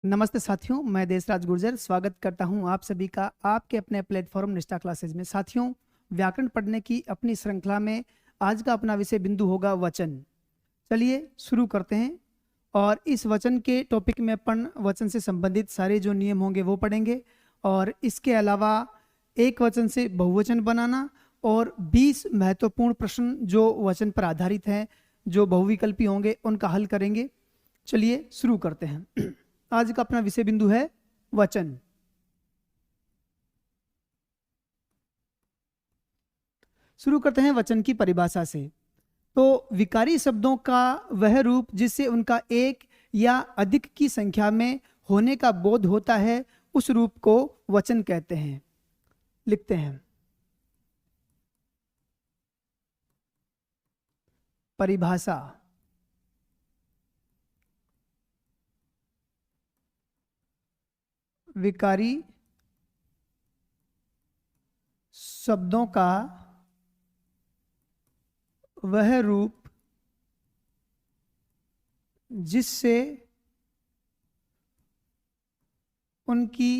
नमस्ते साथियों, मैं देशराज गुर्जर स्वागत करता हूं आप सभी का आपके अपने प्लेटफॉर्म निष्ठा क्लासेज में। साथियों, व्याकरण पढ़ने की अपनी श्रृंखला में आज का अपना विषय बिंदु होगा वचन। चलिए शुरू करते हैं। और इस वचन के टॉपिक में अपन वचन से संबंधित सारे जो नियम होंगे वो पढ़ेंगे, और इसके अलावा एक वचन से बहुवचन बनाना और 20 महत्वपूर्ण प्रश्न जो वचन पर आधारित हैं, जो बहुविकल्पी होंगे, उनका हल करेंगे। चलिए शुरू करते हैं। आज का अपना विषय बिंदु है वचन। शुरू करते हैं वचन की परिभाषा से। तो विकारी शब्दों का वह रूप जिससे उनका एक या अधिक की संख्या में होने का बोध होता है, उस रूप को वचन कहते हैं। लिखते हैं परिभाषा। विकारी शब्दों का वह रूप जिससे उनकी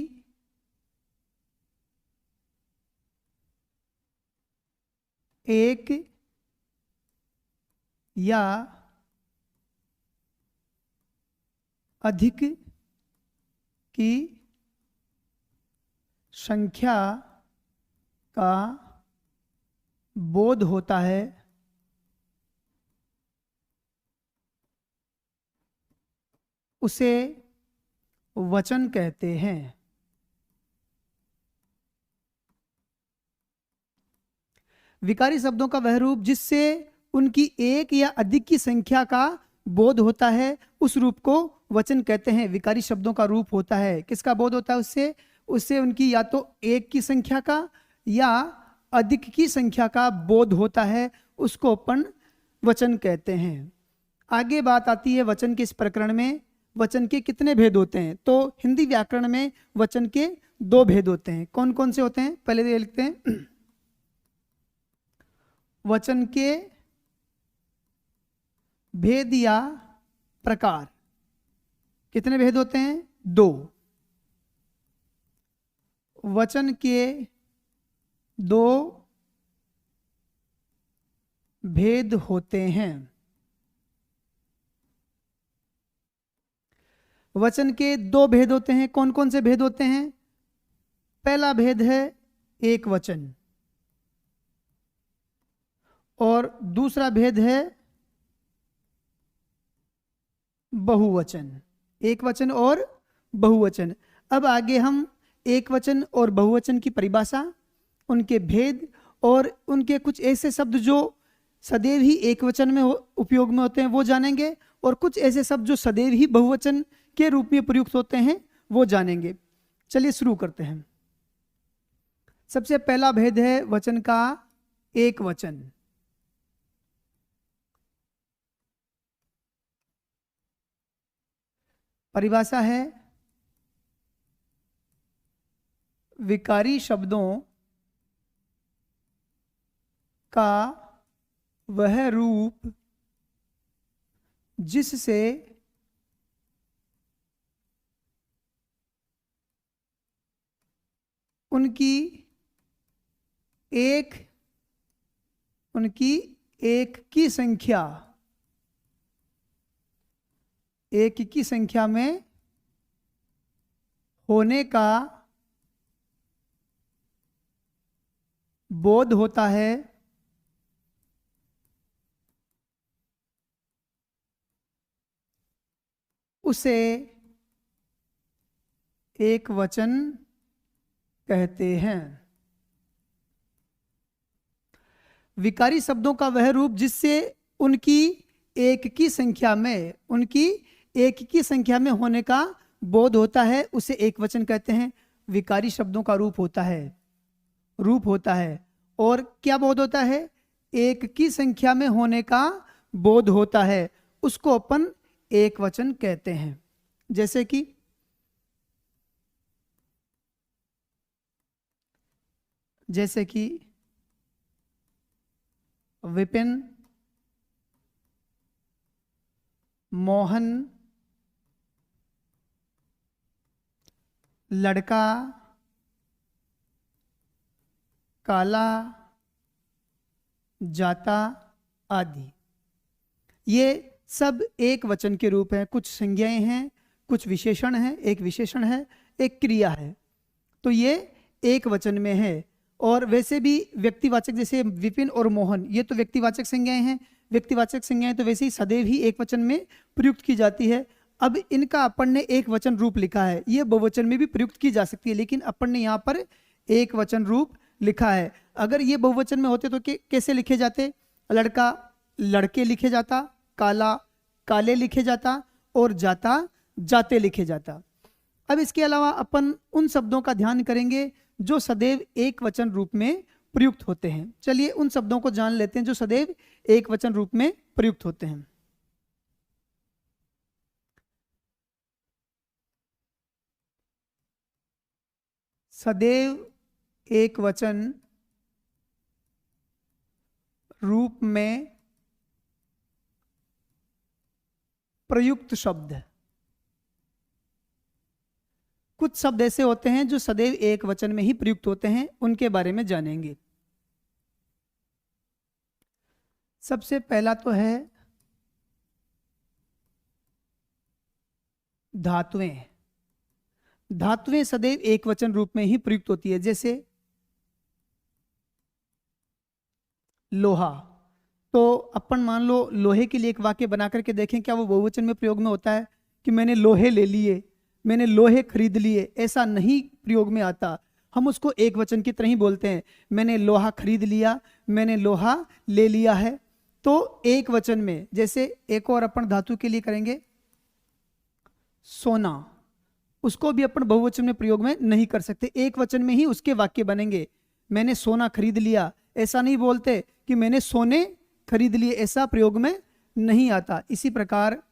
एक या अधिक की संख्या का बोध होता है, उसे वचन कहते हैं। विकारी शब्दों का वह रूप जिससे उनकी एक या अधिक की संख्या का बोध होता है, उस रूप को वचन कहते हैं। विकारी शब्दों का रूप होता है, किसका बोध होता है? उससे उससे उनकी या तो एक की संख्या का या अधिक की संख्या का बोध होता है, उसको अपन वचन कहते हैं। आगे बात आती है वचन के इस प्रकरण में वचन के कितने भेद होते हैं। तो हिंदी व्याकरण में वचन के दो भेद होते हैं। कौन कौन से होते हैं? पहले ये लिखते हैं। वचन के भेद या प्रकार। कितने भेद होते हैं? दो। वचन के दो भेद होते हैं। वचन के दो भेद होते हैं। कौन कौन से भेद होते हैं? पहला भेद है एक वचन, और दूसरा भेद है बहुवचन। एक वचन और बहुवचन। अब आगे हम एक वचन और बहुवचन की परिभाषा, उनके भेद और उनके कुछ ऐसे शब्द जो सदैव ही एक वचन में उपयोग में होते हैं वो जानेंगे, और कुछ ऐसे शब्द जो सदैव ही बहुवचन के रूप में प्रयुक्त होते हैं वो जानेंगे। चलिए शुरू करते हैं। सबसे पहला भेद है वचन का एक वचन। परिभाषा है विकारी शब्दों का वह रूप जिससे उनकी एक की संख्या एक की संख्या में होने का बोध होता है, उसे एक वचन कहते हैं। विकारी शब्दों का वह रूप जिससे उनकी एक की संख्या में होने का बोध होता है, उसे एक वचन कहते हैं। विकारी शब्दों का रूप होता है और क्या बोध होता है? एक की संख्या में होने का बोध होता है, उसको अपन एक वचन कहते हैं। जैसे कि विपिन, मोहन, लड़का, काला, जाता आदि। ये सब एक वचन के रूप हैं। कुछ संज्ञाएं हैं, कुछ विशेषण हैं, एक विशेषण है, एक क्रिया है। तो ये एक वचन में है। और वैसे भी व्यक्तिवाचक, जैसे विपिन और मोहन, ये तो व्यक्तिवाचक संज्ञाएं हैं। व्यक्तिवाचक संज्ञाएं तो वैसे ही सदैव ही एक वचन में प्रयुक्त की जाती है। अब इनका अपन ने एक वचन रूप लिखा है, ये बहुवचन में भी प्रयुक्त की जा सकती है, लेकिन अपन ने यहाँ पर एक वचन रूप लिखा है। अगर ये बहुवचन में होते तो कैसे लिखे जाते? लड़का लड़के लिखे जाता, काला काले लिखे जाता, और जाता जाते लिखे जाता। अब इसके अलावा अपन उन शब्दों का ध्यान करेंगे जो सदैव एक वचन रूप में प्रयुक्त होते हैं। चलिए उन शब्दों को जान लेते हैं जो सदैव एक वचन रूप में प्रयुक्त होते हैं। सदैव एक वचन रूप में प्रयुक्त शब्द। कुछ शब्द ऐसे होते हैं जो सदैव एक वचन में ही प्रयुक्त होते हैं, उनके बारे में जानेंगे। सबसे पहला तो है धातुएं। धातुएं सदैव एक वचन रूप में ही प्रयुक्त होती है। जैसे लोहा, तो अपन मान लो लोहे के लिए एक वाक्य बना करके देखें, क्या वो बहुवचन में प्रयोग में होता है कि मैंने लोहे ले लिए, मैंने लोहे खरीद लिए? ऐसा नहीं प्रयोग में आता। हम उसको एक वचन की तरह ही बोलते हैं, मैंने लोहा खरीद लिया, मैंने लोहा ले लिया है। तो एक वचन में। जैसे एक और अपन धातु के लिए करेंगे सोना, उसको भी अपन बहुवचन में प्रयोग में नहीं कर सकते, एक वचन में ही उसके वाक्य बनेंगे। मैंने सोना खरीद लिया, ऐसा नहीं बोलते कि मैंने सोने खरीद लिए, ऐसा प्रयोग में नहीं आता। इसी प्रकार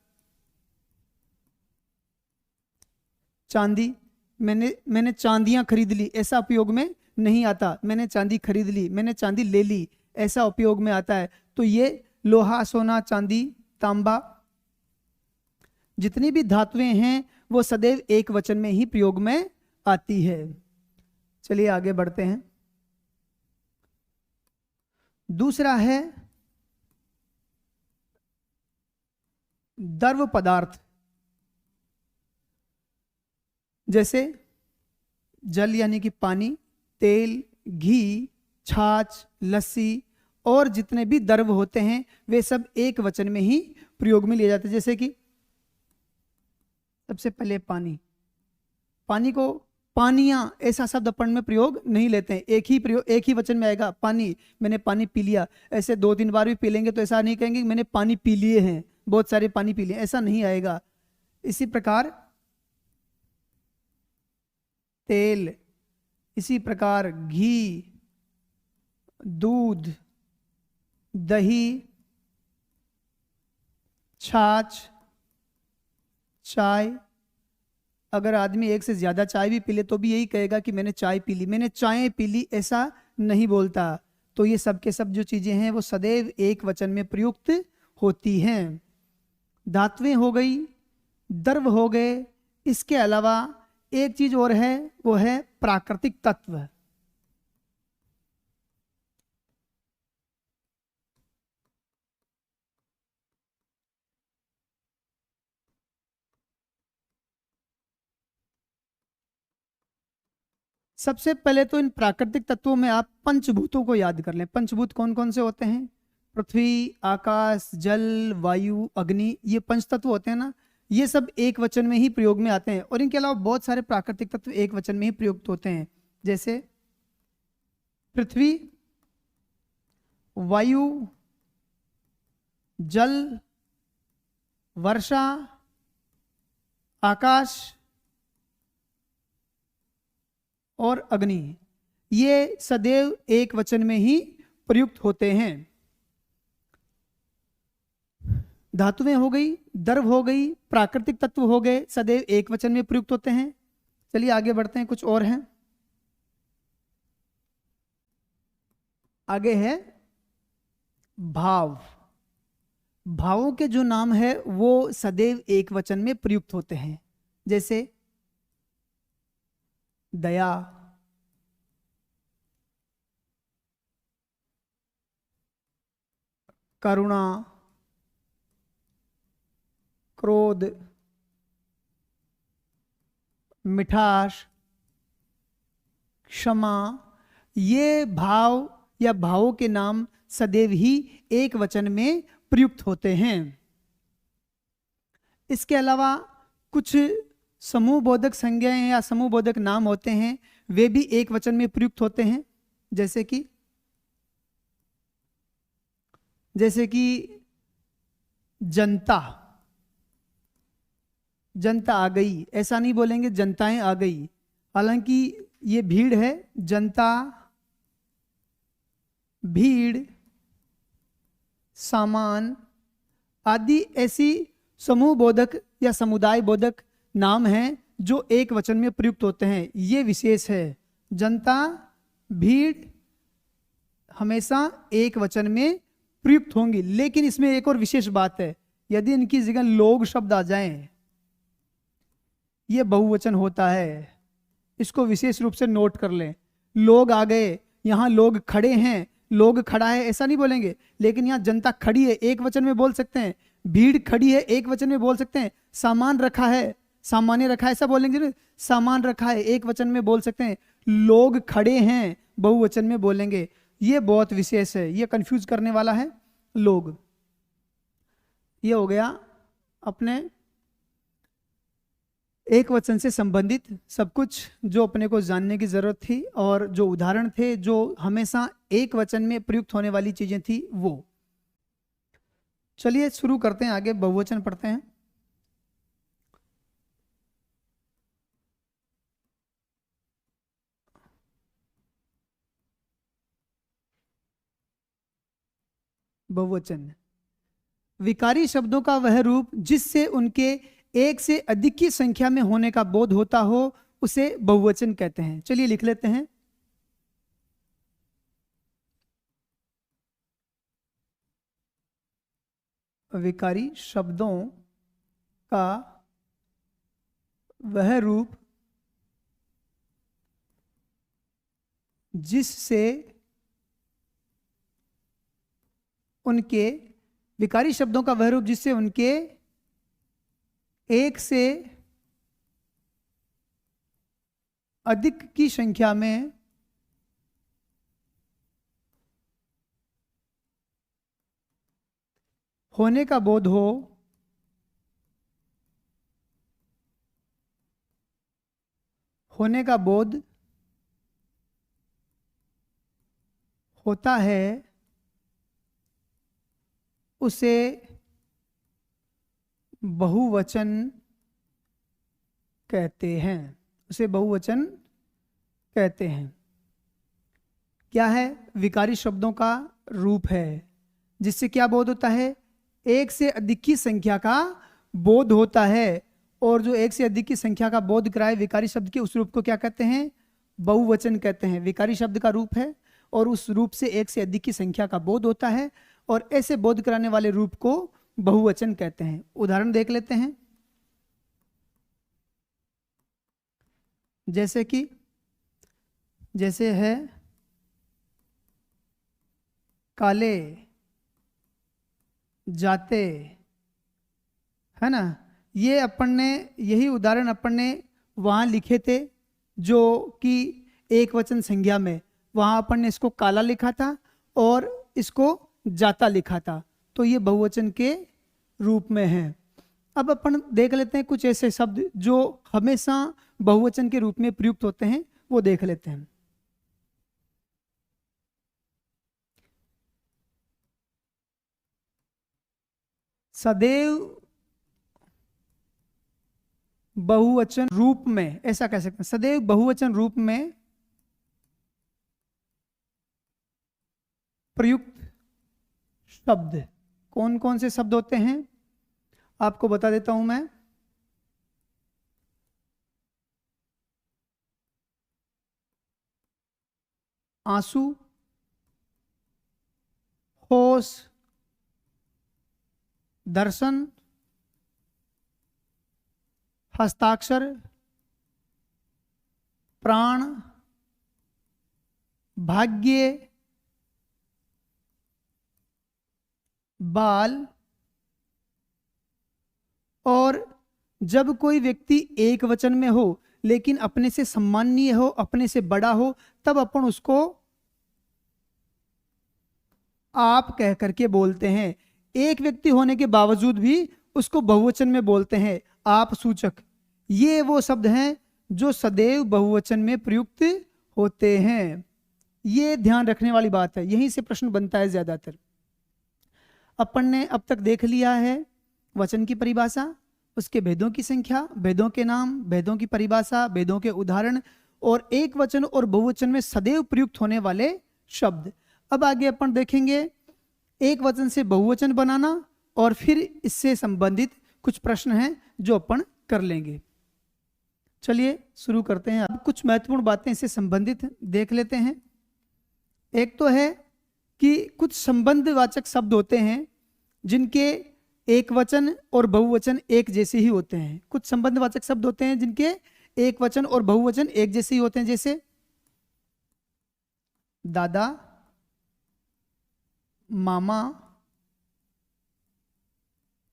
चांदी, मैंने चांदियां खरीद ली, ऐसा उपयोग में नहीं आता। मैंने चांदी खरीद ली, मैंने चांदी ले ली, ऐसा उपयोग में आता है। तो ये लोहा, सोना, चांदी, तांबा, जितनी भी धातुएं हैं वो सदैव एक वचन में ही प्रयोग में आती है। चलिए आगे बढ़ते हैं। दूसरा है द्रव पदार्थ। जैसे जल यानी कि पानी, तेल, घी, छाछ, लस्सी और जितने भी द्रव होते हैं वे सब एक वचन में ही प्रयोग में लिए जाते हैं। जैसे कि सबसे पहले पानी, पानी को पानियां, ऐसा शब्द अपन में प्रयोग नहीं लेते हैं। एक ही वचन में आएगा पानी, मैंने पानी पी लिया। ऐसे 2-3 बार भी पी लेंगे तो ऐसा नहीं कहेंगे मैंने पानी पी लिए हैं, बहुत सारे पानी पी लिए, ऐसा नहीं आएगा। इसी प्रकार तेल, इसी प्रकार घी, दूध, दही, छाछ, चाय। अगर आदमी एक से ज्यादा चाय भी पी ले तो भी यही कहेगा कि मैंने चाय पी ली, मैंने चाय पी ली, ऐसा नहीं बोलता। तो ये सब के सब जो चीजें हैं वो सदैव एक वचन में प्रयुक्त होती हैं। धातुएं हो गई, द्रव हो गए। इसके अलावा एक चीज और है, वो है प्राकृतिक तत्व। सबसे पहले तो इन प्राकृतिक तत्वों में आप पंचभूतों को याद कर लें। पंचभूत कौन कौन से होते हैं? पृथ्वी, आकाश, जल, वायु, अग्नि, ये पंच तत्व होते हैं ना। ये सब एक वचन में ही प्रयोग में आते हैं। और इनके अलावा बहुत सारे प्राकृतिक तत्व एक वचन में ही प्रयुक्त होते हैं। जैसे पृथ्वी, वायु, जल, वर्षा, आकाश और अग्नि, ये सदैव एक वचन में ही प्रयुक्त होते हैं। धातुएं हो गई, द्रव हो गई, प्राकृतिक तत्व हो गए, सदैव एक वचन में प्रयुक्त होते हैं। चलिए आगे बढ़ते हैं, कुछ और हैं। आगे है भाव। भावों के जो नाम है वो सदैव एक वचन में प्रयुक्त होते हैं। जैसे दया, करुणा, क्रोध, मिठास, क्षमा, ये भाव या भावों के नाम सदैव ही एक वचन में प्रयुक्त होते हैं। इसके अलावा कुछ समूह बोधक संज्ञाएं या समूह बोधक नाम होते हैं, वे भी एक वचन में प्रयुक्त होते हैं। जैसे कि जनता, जनता आ गई, ऐसा नहीं बोलेंगे जनताएं आ गई, हालांकि ये भीड़ है, जनता, भीड़, सामान आदि ऐसी समूह बोधक या समुदाय बोधक नाम हैं जो एक वचन में प्रयुक्त होते हैं। ये विशेष है, जनता, भीड़ हमेशा एक वचन में प्रयुक्त होंगी। लेकिन इसमें एक और विशेष बात है, यदि इनकी जगह लोग शब्द आ जाएं, ये बहुवचन होता है, इसको विशेष रूप से नोट कर लें। लोग आ गए, यहां लोग खड़े हैं, लोग खड़ा है ऐसा नहीं बोलेंगे, लेकिन यहां जनता खड़ी है एक वचन में बोल सकते हैं, भीड़ खड़ी है एक वचन में बोल सकते हैं, सामान रखा है, सामान्य रखा है ऐसा बोलेंगे ना, सामान रखा है एक वचन में बोल सकते हैं, लोग खड़े हैं बहुवचन में बोलेंगे। ये बहुत विशेष है, ये कंफ्यूज करने वाला है लोग। ये हो गया अपने एक वचन से संबंधित सब कुछ जो अपने को जानने की जरूरत थी, और जो उदाहरण थे जो हमेशा एक वचन में प्रयुक्त होने वाली चीजें थी वो। चलिए शुरू करते हैं, आगे बहुवचन पढ़ते हैं। बहुवचन विकारी शब्दों का वह रूप जिससे उनके एक से अधिक की संख्या में होने का बोध होता हो उसे बहुवचन कहते हैं। चलिए लिख लेते हैं। विकारी शब्दों का वह रूप जिससे उनके, विकारी शब्दों का वह रूप जिससे उनके एक से अधिक की संख्या में होने का बोध हो, होने का बोध होता है, उसे बहुवचन कहते हैं। उसे बहुवचन कहते हैं। क्या है? विकारी शब्दों का रूप है जिससे क्या बोध होता है? एक से अधिक की संख्या का बोध होता है, और जो एक से अधिक की संख्या का बोध कराए विकारी शब्द के, उस रूप को क्या कहते हैं? बहुवचन कहते हैं। विकारी शब्द का रूप है और उस रूप से एक से अधिक की संख्या का बोध होता है, और ऐसे बोध कराने वाले रूप को बहुवचन कहते हैं। उदाहरण देख लेते हैं। जैसे है काले, जाते, है ना। ये अपन ने, यही उदाहरण अपन ने वहां लिखे थे जो कि एक वचन संज्ञा में, वहां अपन ने इसको काला लिखा था और इसको जाता लिखा था, तो ये बहुवचन के रूप में है। अब अपन देख लेते हैं कुछ ऐसे शब्द जो हमेशा बहुवचन के रूप में प्रयुक्त होते हैं, वो देख लेते हैं। सदैव बहुवचन रूप में, ऐसा कह सकते हैं, सदैव बहुवचन रूप में प्रयुक्त शब्द कौन कौन से शब्द होते हैं आपको बता देता हूं मैं। आंसू, होश, दर्शन, हस्ताक्षर, प्राण, भाग्य, बाल। और जब कोई व्यक्ति एक वचन में हो लेकिन अपने से सम्माननीय हो, अपने से बड़ा हो, तब अपन उसको आप कह करके बोलते हैं। एक व्यक्ति होने के बावजूद भी उसको बहुवचन में बोलते हैं, आप सूचक। ये वो शब्द हैं जो सदैव बहुवचन में प्रयुक्त होते हैं। ये ध्यान रखने वाली बात है, यहीं से प्रश्न बनता है ज्यादातर। अपन ने अब तक देख लिया है वचन की परिभाषा, उसके भेदों की संख्या, भेदों के नाम, भेदों की परिभाषा, भेदों के उदाहरण, और एक वचन और बहुवचन में सदैव प्रयुक्त होने वाले शब्द। अब आगे अपन देखेंगे एक वचन से बहुवचन बनाना, और फिर इससे संबंधित कुछ प्रश्न हैं जो अपन कर लेंगे। चलिए शुरू करते हैं। अब कुछ महत्वपूर्ण बातें इससे संबंधित देख लेते हैं। एक तो है कि कुछ संबंधवाचक शब्द होते हैं जिनके एक वचन और बहुवचन एक जैसे ही होते हैं। कुछ संबंधवाचक शब्द होते हैं जिनके एक वचन और बहुवचन एक जैसे ही होते हैं, जैसे दादा, मामा,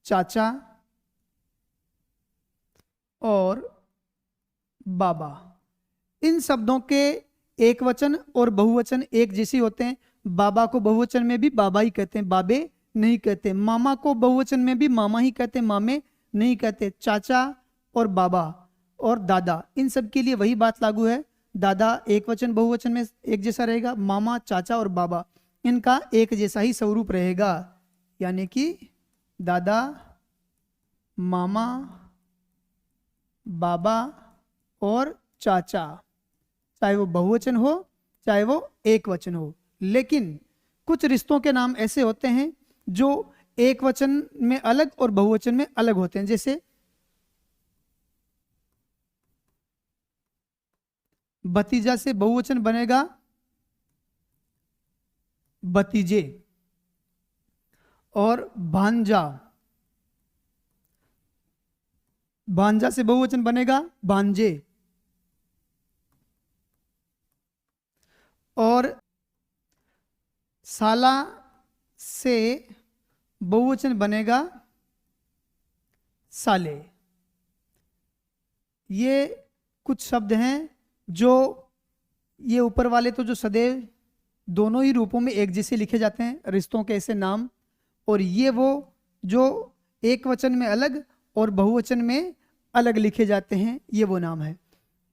चाचा और बाबा। इन शब्दों के एक वचन और बहुवचन एक जैसे होते हैं। बाबा को बहुवचन में भी बाबा ही कहते हैं, बाबे नहीं कहते। मामा को बहुवचन में भी मामा ही कहते हैं, मामे नहीं कहते। चाचा और बाबा और दादा, इन सब के लिए वही बात लागू है। दादा एक वचन बहुवचन में एक जैसा रहेगा, मामा, चाचा और बाबा इनका एक जैसा ही स्वरूप रहेगा। यानी कि दादा, मामा, बाबा और चाचा, चाहे वो बहुवचन हो चाहे वो एक वचन हो। लेकिन कुछ रिश्तों के नाम ऐसे होते हैं जो एक वचन में अलग और बहुवचन में अलग होते हैं, जैसे भतीजा से बहुवचन बनेगा भतीजे, और भांजा, भांजा से बहुवचन बनेगा भांजे, और साला से बहुवचन बनेगा साले। ये कुछ शब्द हैं जो ये ऊपर वाले तो जो सदैव दोनों ही रूपों में एक जैसे लिखे जाते हैं, रिश्तों के ऐसे नाम, और ये वो जो एक वचन में अलग और बहुवचन में अलग लिखे जाते हैं, ये वो नाम है।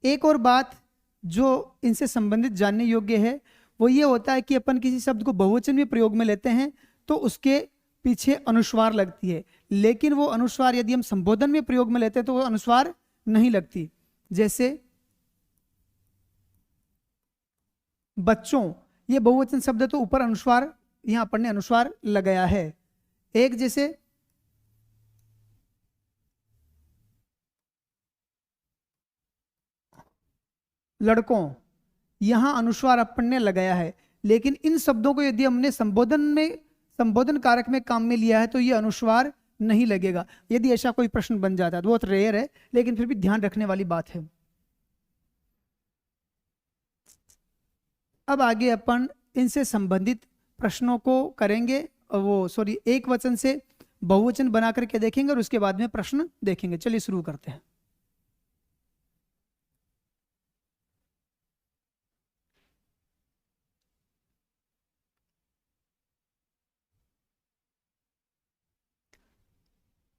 एक और बात जो इनसे संबंधित जानने योग्य है वो ये होता है कि अपन किसी शब्द को बहुवचन में प्रयोग में लेते हैं तो उसके पीछे अनुस्वार लगती है, लेकिन वो अनुस्वार यदि हम संबोधन में प्रयोग में लेते हैं तो वो अनुस्वार नहीं लगती। जैसे बच्चों, ये बहुवचन शब्द है तो ऊपर अनुस्वार, यहां अपन ने अनुस्वार लगाया है। एक जैसे लड़कों, यहां अनुस्वार अपन ने लगाया है, लेकिन इन शब्दों को यदि हमने संबोधन कारक में काम में लिया है तो ये अनुस्वार नहीं लगेगा। यदि ऐसा कोई प्रश्न बन जाता है तो बहुत रेयर है, लेकिन फिर भी ध्यान रखने वाली बात है। अब आगे अपन इनसे संबंधित प्रश्नों को करेंगे, एक वचन से बहुवचन बना करके देखेंगे और उसके बाद में प्रश्न देखेंगे। चलिए शुरू करते हैं।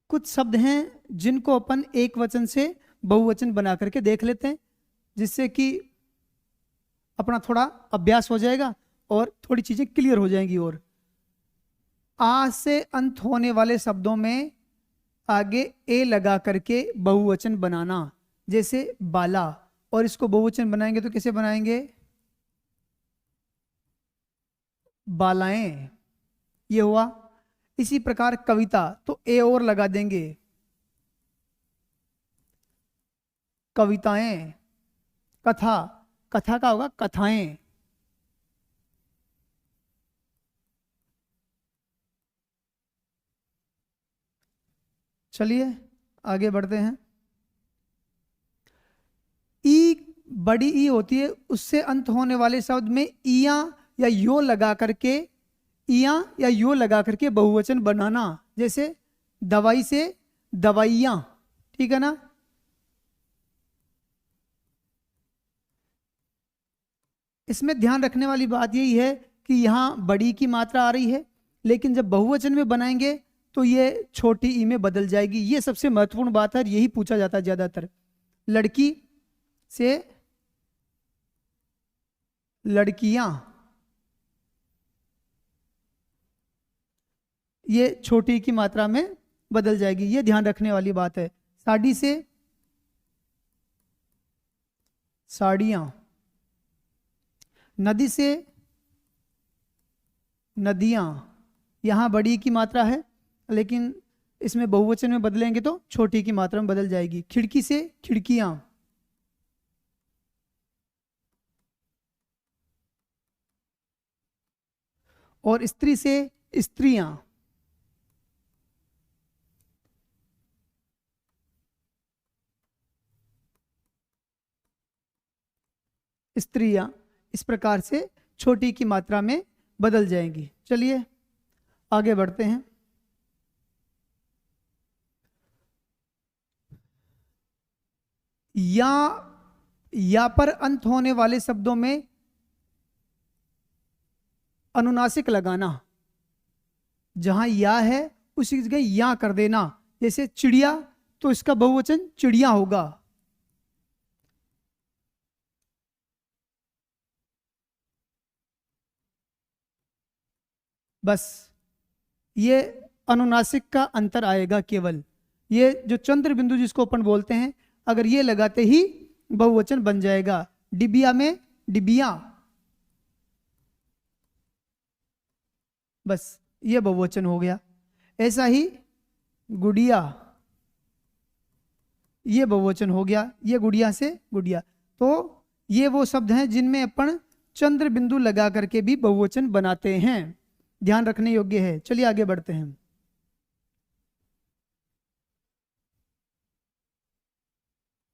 कुछ शब्द हैं जिनको अपन एक वचन से बहुवचन बना करके देख लेते हैं, जिससे कि अपना थोड़ा अभ्यास हो जाएगा और थोड़ी चीजें क्लियर हो जाएंगी। और आ से अंत होने वाले शब्दों में आगे ए लगा करके बहुवचन बनाना, जैसे बाला, और इसको बहुवचन बनाएंगे तो कैसे बनाएंगे? बालाएं, ये हुआ। इसी प्रकार कविता, तो ए और लगा देंगे, कविताएं। कथा, कथा का होगा कथाएं। चलिए आगे बढ़ते हैं। ई बड़ी ई होती है, उससे अंत होने वाले शब्द में इया या यो लगा करके, इया या यो लगा करके बहुवचन बनाना। जैसे दवाई से दवाइयां, ठीक है ना। इसमें ध्यान रखने वाली बात यही है कि यहाँ बड़ी की मात्रा आ रही है, लेकिन जब बहुवचन में बनाएंगे तो ये छोटी ई में बदल जाएगी। ये सबसे महत्वपूर्ण बात है, यही पूछा जाता है ज्यादातर। लड़की से लड़कियां, ये छोटी की मात्रा में बदल जाएगी, ये ध्यान रखने वाली बात है। साड़ी से साड़ियां, नदी से नदियां, यहां बड़ी की मात्रा है लेकिन इसमें बहुवचन में बदलेंगे तो छोटी की मात्रा में बदल जाएगी। खिड़की से खिड़कियां, और स्त्री से स्त्रियां। स्त्रियां इस प्रकार से छोटी की मात्रा में बदल जाएंगी। चलिए आगे बढ़ते हैं। या पर अंत होने वाले शब्दों में अनुनासिक लगाना। जहां या है उसी जगह या कर देना। जैसे चिड़िया, तो इसका बहुवचन चिड़िया होगा। बस ये अनुनासिक का अंतर आएगा केवल। ये जो चंद्र बिंदु जिसको अपन बोलते हैं, अगर ये लगाते ही बहुवचन बन जाएगा। डिबिया में डिबिया, बस ये बहुवचन हो गया। ऐसा ही गुड़िया, ये बहुवचन हो गया। ये गुड़िया से गुड़िया। तो ये वो शब्द हैं जिनमें अपन चंद्र बिंदु लगा करके भी बहुवचन बनाते हैं, ध्यान रखने योग्य है। चलिए आगे बढ़ते हैं।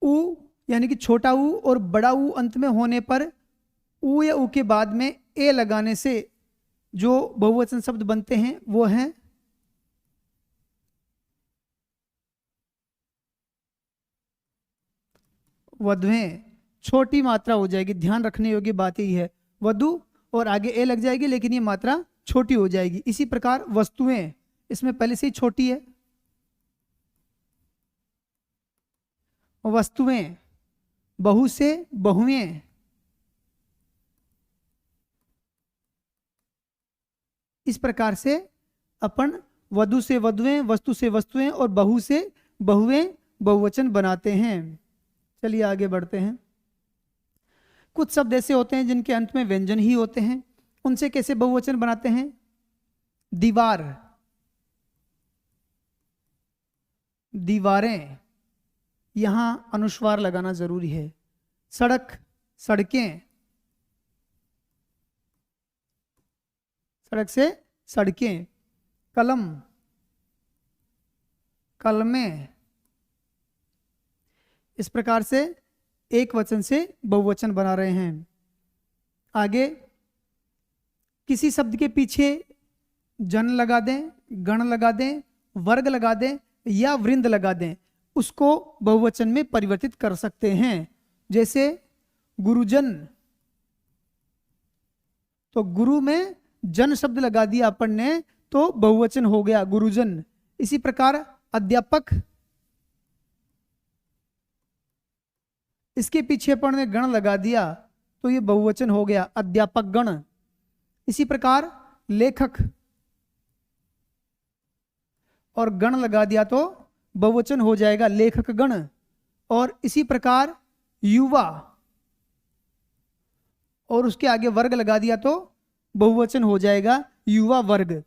ऊ यानी कि छोटा ऊ और बड़ा ऊ अंत में होने पर ऊ या ऊ के बाद में ए लगाने से जो बहुवचन शब्द बनते हैं वो हैं वधुएं। छोटी मात्रा हो जाएगी, ध्यान रखने योग्य बात यही है। वधु और आगे ए लग जाएगी, लेकिन ये मात्रा छोटी हो जाएगी। इसी प्रकार वस्तुएं, इसमें पहले से ही छोटी है। वस्तुएं, बहु से बहुएं, इस प्रकार से अपन वधु से वधुएं, वस्तु से वस्तुएं और बहु से बहुएं बहुवचन बनाते हैं। चलिए आगे बढ़ते हैं। कुछ शब्द ऐसे होते हैं जिनके अंत में व्यंजन ही होते हैं, उनसे कैसे बहुवचन बनाते हैं। दीवार, दीवारें, यहां अनुस्वार लगाना जरूरी है। सड़क, सड़कें, सड़क से सड़कें। कलम, कलमें। इस प्रकार से एक वचन से बहुवचन बना रहे हैं। आगे किसी शब्द के पीछे जन लगा दें, गण लगा दें, वर्ग लगा दें या वृंद लगा दें, उसको बहुवचन में परिवर्तित कर सकते हैं। जैसे गुरुजन, तो गुरु में जन शब्द लगा दिया अपन ने तो बहुवचन हो गया गुरुजन। इसी प्रकार अध्यापक, इसके पीछे अपन ने गण लगा दिया तो ये बहुवचन हो गया अध्यापक गण। इसी प्रकार लेखक और गण लगा दिया तो बहुवचन हो जाएगा लेखक गण। और इसी प्रकार युवा और उसके आगे वर्ग लगा दिया तो बहुवचन हो जाएगा युवा वर्ग।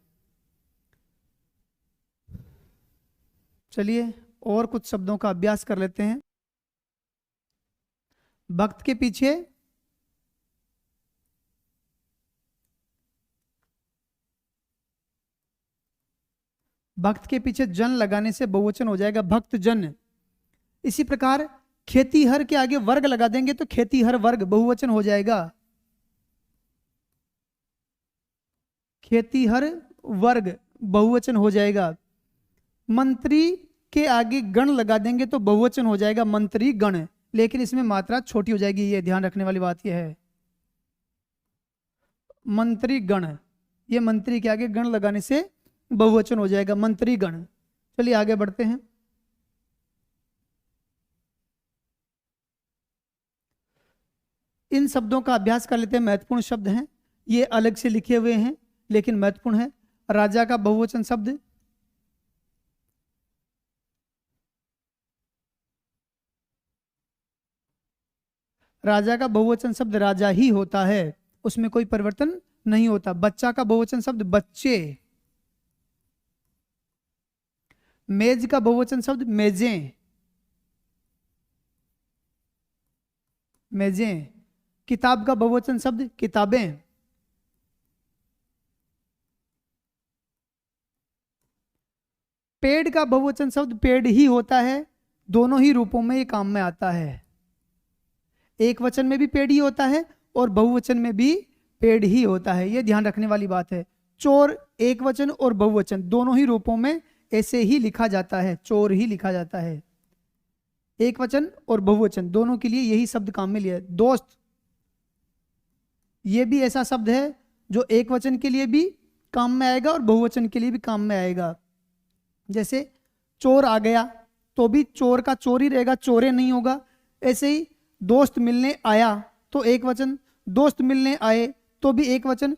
चलिए और कुछ शब्दों का अभ्यास कर लेते हैं। भक्त के पीछे जन लगाने से बहुवचन हो जाएगा भक्त जन। इसी प्रकार खेतीहर के आगे वर्ग लगा देंगे तो खेतीहर वर्ग बहुवचन हो जाएगा। खेतीहर वर्ग बहुवचन हो जाएगा। मंत्री के आगे गण लगा देंगे तो बहुवचन हो जाएगा मंत्री गण, लेकिन इसमें मात्रा छोटी हो जाएगी, ये ध्यान रखने वाली बात यह है। मंत्री गण, ये मंत्री के आगे गण लगाने से बहुवचन हो जाएगा मंत्री गण। चलिए आगे बढ़ते हैं। इन शब्दों का अभ्यास कर लेते हैं। महत्वपूर्ण शब्द हैं, ये अलग से लिखे हुए हैं लेकिन महत्वपूर्ण है। राजा का बहुवचन शब्द राजा का बहुवचन शब्द राजा ही होता है, उसमें कोई परिवर्तन नहीं होता। बच्चा का बहुवचन शब्द बच्चे। मेज का बहुवचन शब्द मेजें। मेजें। किताब का बहुवचन शब्द किताबें। पेड़ का बहुवचन शब्द पेड़ ही होता है, दोनों ही रूपों में ये काम में आता है। एक वचन में भी पेड़ ही होता है और बहुवचन में भी पेड़ ही होता है, ये ध्यान रखने वाली बात है। चोर एक वचन और बहुवचन दोनों ही रूपों में ऐसे ही लिखा जाता है, चोर ही लिखा जाता है। एक वचन और बहुवचन दोनों के लिए यही शब्द काम में लिया है। दोस्त, ये भी ऐसा शब्द है जो एक वचन के लिए भी काम में आएगा और बहुवचन के लिए भी काम में आएगा। जैसे चोर आ गया तो भी चोर का चोर ही रहेगा, चोरे नहीं होगा। ऐसे ही दोस्त मिलने आया तो एक वचन, दोस्त मिलने आए तो भी एक वचन,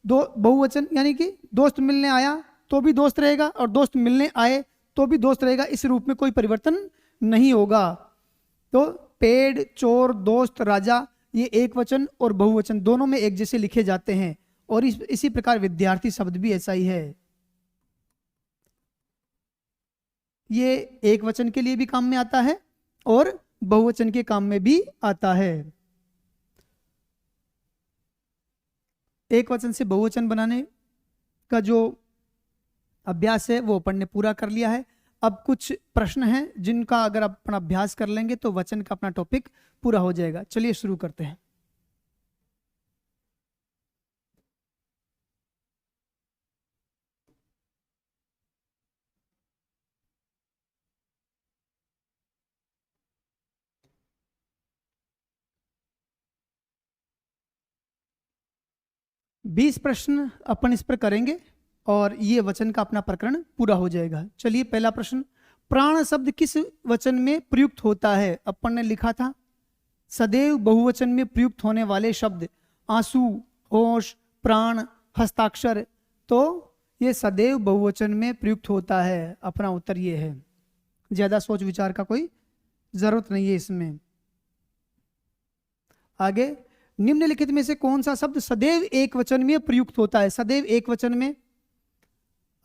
दो बहुवचन, यानी कि दोस्त मिलने आया तो भी दोस्त रहेगा और दोस्त मिलने आए तो भी दोस्त रहेगा। इस रूप में कोई परिवर्तन नहीं होगा। तो पेड़, चोर, दोस्त, राजा, ये एक वचन और बहुवचन दोनों में एक जैसे लिखे जाते हैं। और इसी प्रकार विद्यार्थी शब्द भी ऐसा ही है, ये एक वचन के लिए भी काम में आता है और बहुवचन के काम में भी आता है। एक वचन से बहुवचन बनाने का जो अभ्यास है वो अपन ने पूरा कर लिया है। अब कुछ प्रश्न हैं जिनका अगर आप अपना अभ्यास कर लेंगे तो वचन का अपना टॉपिक पूरा हो जाएगा। चलिए शुरू करते हैं। बीस प्रश्न अपन इस पर करेंगे और ये वचन का अपना प्रकरण पूरा हो जाएगा। चलिए पहला प्रश्न, प्राण शब्द किस वचन में प्रयुक्त होता है? अपन ने लिखा था सदैव बहुवचन में प्रयुक्त होने वाले शब्द आंसू, होश, प्राण, हस्ताक्षर, तो ये सदैव बहुवचन में प्रयुक्त होता है। अपना उत्तर ये है, ज्यादा सोच विचार का कोई जरूरत नहीं है इसमें। आगे, निम्नलिखित में से कौन सा शब्द सदैव एक वचन में प्रयुक्त होता है? सदैव एक वचन में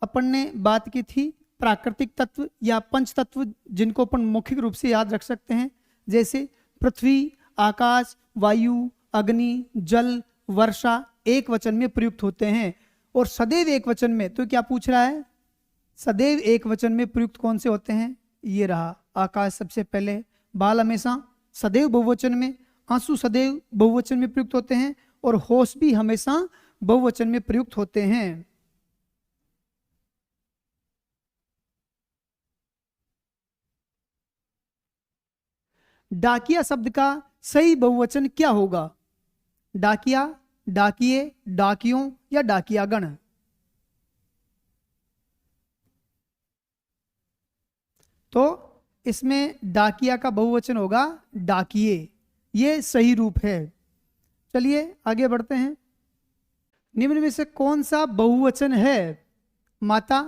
अपन ने बात की थी प्राकृतिक तत्व या पंच तत्व, जिनको अपन मौखिक रूप से याद रख सकते हैं, जैसे पृथ्वी, आकाश, वायु, अग्नि, जल, वर्षा एक वचन में प्रयुक्त होते हैं। और सदैव एक वचन में तो क्या पूछ रहा है, सदैव एक वचन में प्रयुक्त कौन से होते हैं? ये रहा आकाश सबसे पहले, बाल हमेशा सदैव बहुवचन में, आंसू सदैव बहुवचन में प्रयुक्त होते हैं और होश भी हमेशा बहुवचन में प्रयुक्त होते हैं। डाकिया शब्द का सही बहुवचन क्या होगा? डाकिया, डाकिए, डाकियों या डाकियागण? तो इसमें डाकिया का बहुवचन होगा डाकिए, ये सही रूप है। चलिए आगे बढ़ते हैं। निम्न में से कौन सा बहुवचन है? माता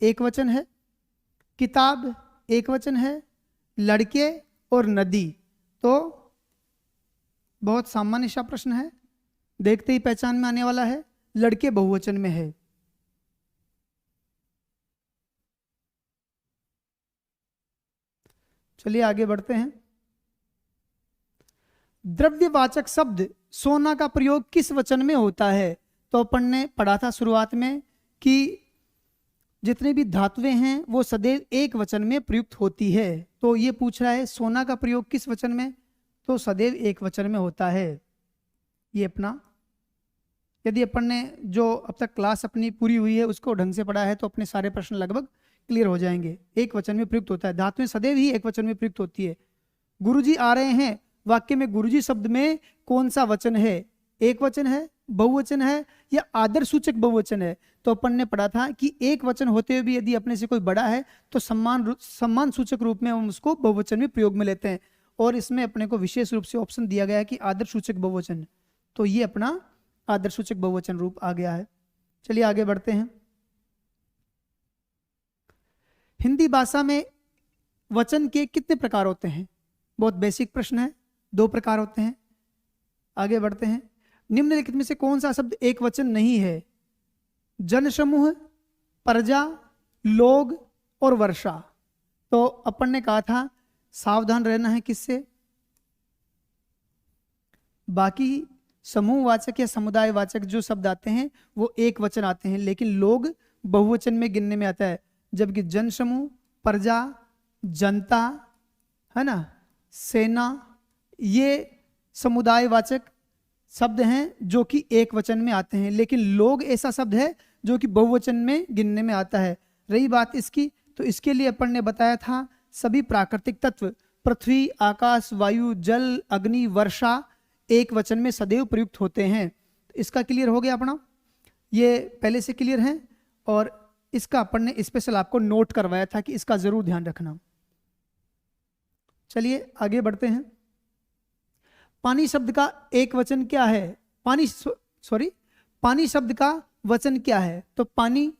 एक वचन है, किताब एक वचन है, लड़के और नदी। तो बहुत सामान्य सा प्रश्न है, देखते ही पहचान में आने वाला है, लड़के बहुवचन में है। चलिए आगे बढ़ते हैं। द्रव्यवाचक शब्द सोना का प्रयोग किस वचन में होता है? तो अपन ने पढ़ा था शुरुआत में कि जितने भी धातुएं हैं वो सदैव एक वचन में प्रयुक्त होती है। तो ये पूछ रहा है सोना का प्रयोग किस वचन में, तो सदैव एक वचन में होता है। ये अपना, यदि अपन ने जो अब तक क्लास अपनी पूरी हुई है उसको ढंग से पढ़ा है तो अपने सारे प्रश्न लगभग क्लियर हो जाएंगे। एक वचन में प्रयुक्त होता है, धातुएं सदैव ही एक वचन में प्रयुक्त होती है। गुरुजी आ रहे हैं, वाक्य में गुरुजी शब्द में कौन सा वचन है, एक वचन है, बहुवचन है या आदर सूचक बहुवचन है। तो अपन ने पढ़ा था कि एक वचन होते हुए भी यदि अपने से कोई बड़ा है तो सम्मान सूचक रूप में हम उसको बहुवचन में प्रयोग में लेते हैं, और इसमें अपने को विशेष रूप से ऑप्शन दिया गया है कि आदर सूचक बहुवचन, तो ये अपना आदर सूचक बहुवचन रूप आ गया है। चलिए आगे बढ़ते हैं। हिंदी भाषा में वचन के कितने प्रकार होते हैं, बहुत बेसिक प्रश्न है, 2 प्रकार होते हैं। आगे बढ़ते हैं। निम्नलिखित में से कौन सा शब्द एक वचन नहीं है, जनसमूह, प्रजा, लोग और वर्षा। तो अपन ने कहा था सावधान रहना है किससे, बाकी समूहवाचक या समुदायवाचक जो शब्द आते हैं वो एक वचन आते हैं, लेकिन लोग बहुवचन में गिनने में आता है, जबकि जनसमूह, प्रजा, जनता, है ना, सेना, ये समुदायवाचक शब्द हैं जो कि एक वचन में आते हैं, लेकिन लोग ऐसा शब्द है जो कि बहुवचन में गिनने में आता है। रही बात इसकी, तो इसके लिए अपन ने बताया था सभी प्राकृतिक तत्व पृथ्वी, आकाश, वायु, जल, अग्नि, वर्षा एक वचन में सदैव प्रयुक्त होते हैं। इसका क्लियर हो गया अपना, ये पहले से क्लियर है, और इसका अपन ने स्पेशल आपको नोट करवाया था कि इसका जरूर ध्यान रखना। चलिए आगे बढ़ते हैं। पानी शब्द का एक वचन क्या है, पानी शब्द का वचन क्या है, तो पानी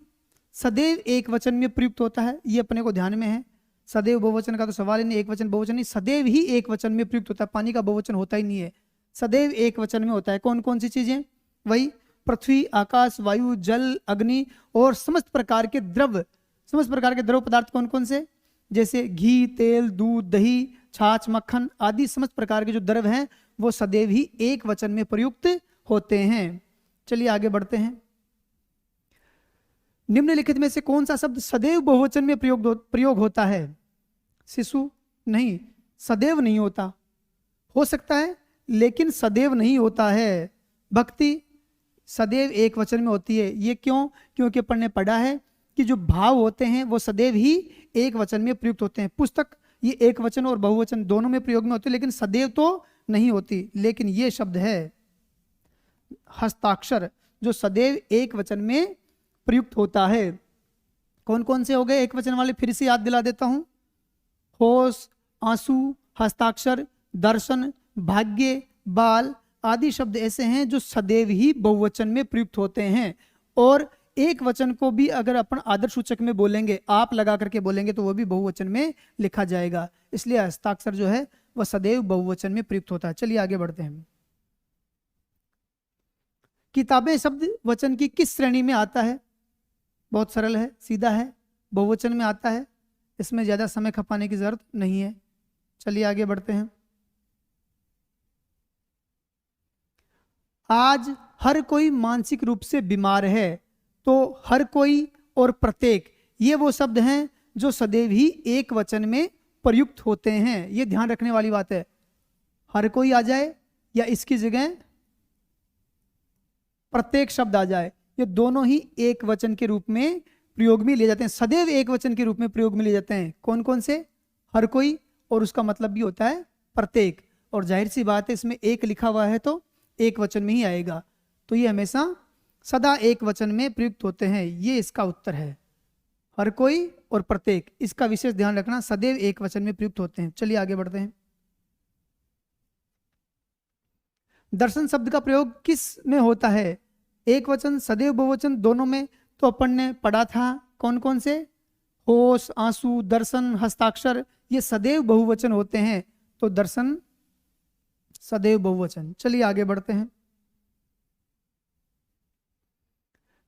सदैव एक वचन में प्रयुक्त होता है, ये अपने को ध्यान में है। सदैव बहुवचन का तो सवाल ही नहीं, एक वचन बहुवचन नहीं, सदैव ही एक वचन में प्रयुक्त होता है, पानी का बहुवचन होता ही नहीं है, सदैव एक वचन में होता है। कौन कौन सी चीजें, वही पृथ्वी, आकाश, वायु, जल, अग्नि और समस्त प्रकार के द्रव पदार्थ कौन कौन से, जैसे घी, तेल, दूध, दही, छाछ, मक्खन आदि समस्त प्रकार के जो द्रव हैं वो सदैव ही एक वचन में प्रयुक्त होते हैं। चलिए आगे बढ़ते हैं। निम्नलिखित में से कौन सा शब्द सदैव बहुवचन में प्रयोग होता है, शिशु नहीं, सदैव नहीं होता, हो सकता है लेकिन सदैव नहीं होता है। भक्ति सदैव एक वचन में होती है, ये क्यों, क्योंकि अपन ने पढ़ा है कि जो भाव होते हैं वो सदैव ही एक वचन में प्रयुक्त होते हैं। पुस्तक ये एक वचन और बहुवचन दोनों में प्रयोग में होते हैं, लेकिन सदैव तो नहीं होती। लेकिन ये शब्द है हस्ताक्षर जो सदैव एक वचन में प्रयुक्त होता है। कौन कौन से हो गए एक वचन वाले, फिर से याद दिला देता हूं, होश, आंसू, हस्ताक्षर, दर्शन, भाग्य, बाल आदि शब्द ऐसे हैं जो सदैव ही बहुवचन में प्रयुक्त होते हैं। और एक वचन को भी अगर अपन आदर सूचक में बोलेंगे, आप लगा करके बोलेंगे, तो वो भी बहुवचन में लिखा जाएगा। इसलिए हस्ताक्षर जो है वह सदैव बहुवचन में प्रयुक्त होता है। चलिए आगे बढ़ते हैं। किताबें शब्द वचन की किस श्रेणी में आता है, बहुत सरल है, सीधा है, बहुवचन में आता है, इसमें ज्यादा समय खपाने की जरूरत नहीं है। चलिए आगे बढ़ते हैं। आज हर कोई मानसिक रूप से बीमार है, तो हर कोई और प्रत्येक ये वो शब्द हैं जो सदैव ही एक वचन में प्रयुक्त होते हैं। ये ध्यान रखने वाली बात है, हर कोई आ जाए या इसकी जगह प्रत्येक शब्द आ जाए, ये दोनों ही एक वचन के रूप में प्रयोग में लिए जाते हैं, सदैव एक वचन के रूप में प्रयोग में लिए जाते हैं। कौन कौन से, हर कोई, और उसका मतलब भी होता है प्रत्येक, और जाहिर सी बात है इसमें एक लिखा हुआ है तो एक वचन में ही आएगा, तो ये हमेशा सदा एक वचन में प्रयुक्त होते हैं। ये इसका उत्तर है, हर कोई और प्रत्येक, इसका विशेष ध्यान रखना, सदैव एक वचन में प्रयुक्त होते हैं। चलिए आगे बढ़ते हैं। दर्शन शब्द का प्रयोग किस में होता है, एक वचन, सदैव बहुवचन, दोनों में। तो अपन ने पढ़ा था कौन कौन से, होश, आंसू, दर्शन, हस्ताक्षर ये सदैव बहुवचन होते हैं, तो दर्शन सदैव बहुवचन। चलिए आगे बढ़ते हैं।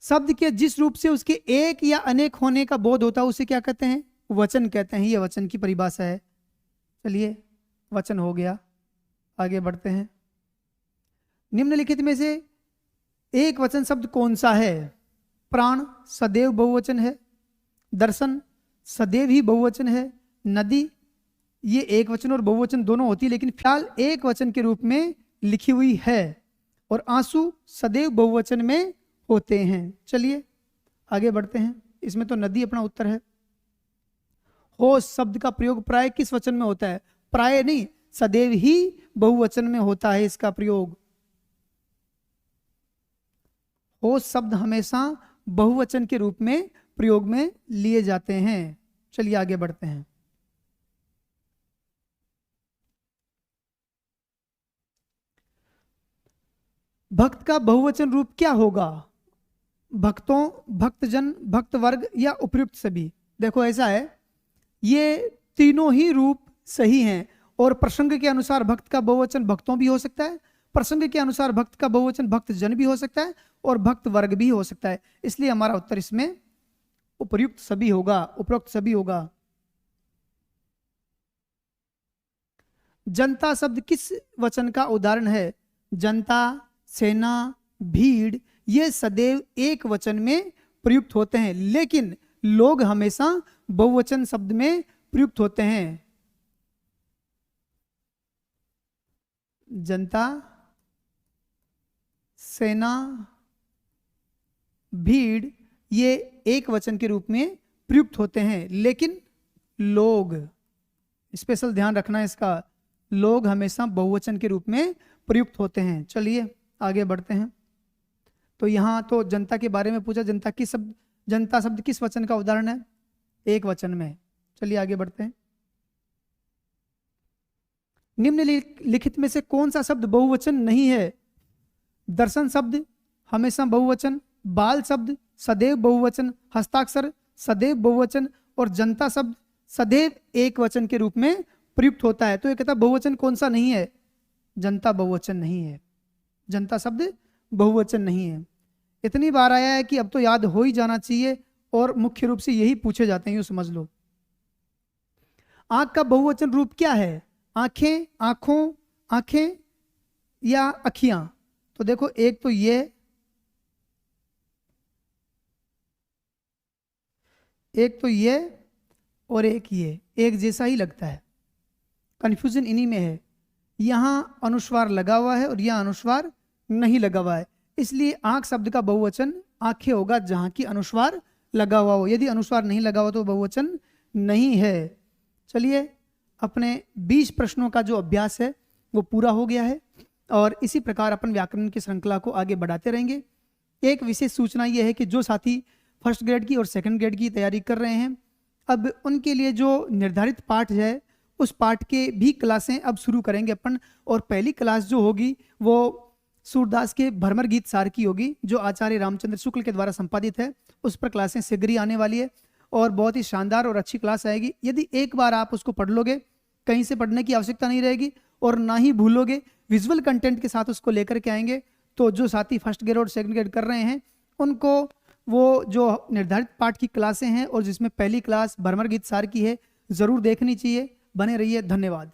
शब्द के जिस रूप से उसके एक या अनेक होने का बोध होता है उसे क्या कहते हैं, वचन कहते हैं। ये वचन की परिभाषा है। चलिए वचन हो गया, आगे बढ़ते हैं। निम्नलिखित में से एक वचन शब्द कौन सा है, प्राण सदैव बहुवचन है, दर्शन सदैव ही बहुवचन है, नदी ये एक वचन और बहुवचन दोनों होती है, लेकिन फिलहाल एक वचन के रूप में लिखी हुई है, और आंसू सदैव बहुवचन में होते हैं। चलिए आगे बढ़ते हैं। इसमें तो नदी अपना उत्तर है। होश शब्द का प्रयोग प्राय किस वचन में होता है? प्राय नहीं, सदैव ही बहुवचन में होता है इसका प्रयोग। होश शब्द हमेशा बहुवचन के रूप में प्रयोग में लिए जाते हैं। चलिए आगे बढ़ते हैं। भक्त का बहुवचन रूप क्या होगा? भक्तों, भक्तजन, भक्त वर्ग या उपयुक्त सभी। देखो ऐसा है, ये तीनों ही रूप सही हैं, और प्रसंग के अनुसार भक्त का बहुवचन भक्तों भी हो सकता है, प्रसंग के अनुसार भक्त का बहुवचन भक्तजन भी हो सकता है, और भक्त वर्ग भी हो सकता है। इसलिए हमारा उत्तर इसमें उपयुक्त सभी होगा, उपरोक्त सभी होगा। जनता शब्द किस वचन का उदाहरण है? जनता, सेना, भीड़, ये सदैव एक वचन में प्रयुक्त होते हैं, लेकिन लोग हमेशा बहुवचन शब्द में प्रयुक्त होते हैं। जनता, सेना, भीड़, ये एक वचन के रूप में प्रयुक्त होते हैं, लेकिन लोग, स्पेशल ध्यान रखना है इसका, लोग हमेशा बहुवचन के रूप में प्रयुक्त होते हैं। चलिए आगे बढ़ते हैं। तो यहाँ तो जनता के बारे में पूछा, जनता शब्द किस वचन का उदाहरण है? एक वचन में। चलिए आगे बढ़ते हैं। निम्नलिखित में से कौन सा शब्द बहुवचन नहीं है? दर्शन शब्द हमेशा बहुवचन, बाल शब्द सदैव बहुवचन, हस्ताक्षर सदैव बहुवचन, और जनता शब्द सदैव एक वचन के रूप में प्रयुक्त होता है। तो ये कहता बहुवचन कौन सा नहीं है? जनता बहुवचन नहीं है, जनता शब्द बहुवचन नहीं है। इतनी बार आया है कि अब तो याद हो ही जाना चाहिए, और मुख्य रूप से यही पूछे जाते हैं, यूं समझ लो। आंख का बहुवचन रूप क्या है? आंखें, आंखों, आंखें या अखियां? तो देखो एक तो ये, एक तो ये, और एक ये, एक जैसा ही लगता है। कंफ्यूजन इन्हीं में है। यहां अनुस्वार लगा हुआ है और यहां अनुस्वार नहीं लगा हुआ है, इसलिए आंख शब्द का बहुवचन आंखें होगा जहां की अनुस्वार लगा हुआ हो। यदि अनुस्वार नहीं लगा हुआ तो बहुवचन नहीं है। चलिए अपने 20 प्रश्नों का जो अभ्यास है वो पूरा हो गया है, और इसी प्रकार अपन व्याकरण की श्रृंखला को आगे बढ़ाते रहेंगे। एक विशेष सूचना यह है कि जो साथी फर्स्ट ग्रेड की और सेकंड ग्रेड की तैयारी कर रहे हैं, अब उनके लिए जो निर्धारित पाठ है उस पाठ के भी क्लासें अब शुरू करेंगे अपन। और पहली क्लास जो होगी वो सूरदास के भ्रमर गीत सार की होगी, जो आचार्य रामचंद्र शुक्ल के द्वारा संपादित है। उस पर क्लासें शीघ्र ही आने वाली है, और बहुत ही शानदार और अच्छी क्लास आएगी। यदि एक बार आप उसको पढ़ लोगे, कहीं से पढ़ने की आवश्यकता नहीं रहेगी, और ना ही भूलोगे, विजुअल कंटेंट के साथ उसको लेकर के आएंगे। तो जो साथी फर्स्ट ग्रेड और सेकंड ग्रेड कर रहे हैं, उनको वो जो निर्धारित पाठ की क्लासें हैं और जिसमें पहली क्लास भ्रमर गीत सार की है, ज़रूर देखनी चाहिए। बने रहिए, धन्यवाद।